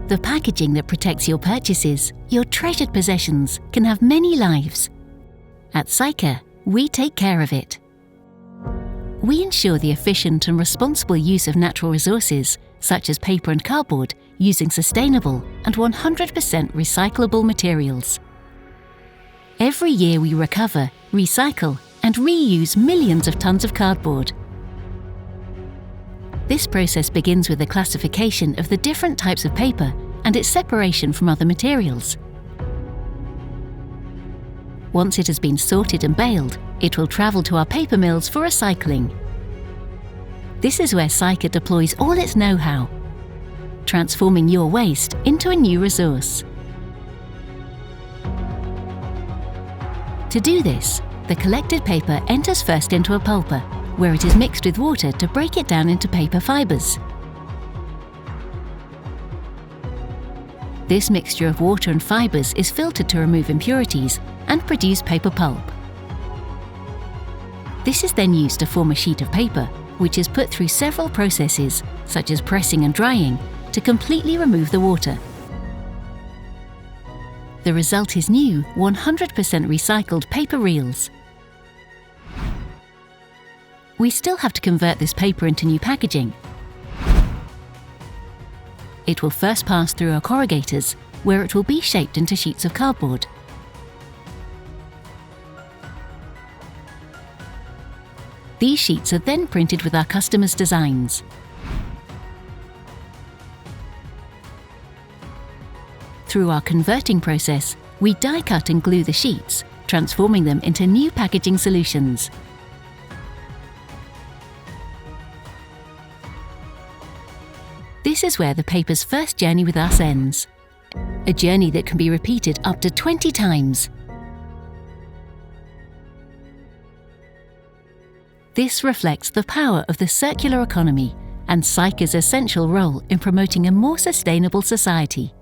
The packaging that protects your purchases, your treasured possessions, can have many lives. At Saica, we take care of it. We ensure the efficient and responsible use of natural resources, such as paper and cardboard, using sustainable and 100% recyclable materials. Every year we recover, recycle, and reuse millions of tons of cardboard. This process begins with the classification of the different types of paper and its separation from other materials. Once it has been sorted and baled, it will travel to our paper mills for recycling. This is where Saica deploys all its know-how, transforming your waste into a new resource. To do this, the collected paper enters first into a pulper, where it is mixed with water to break it down into paper fibres. This mixture of water and fibres is filtered to remove impurities and produce paper pulp. This is then used to form a sheet of paper, which is put through several processes, such as pressing and drying, to completely remove the water. The result is new, 100% recycled paper reels. We still have to convert this paper into new packaging. It will first pass through our corrugators, where it will be shaped into sheets of cardboard. These sheets are then printed with our customers' designs. Through our converting process, we die cut and glue the sheets, transforming them into new packaging solutions. This is where the paper's first journey with us ends. A journey that can be repeated up to 20 times. This reflects the power of the circular economy and Saica's essential role in promoting a more sustainable society.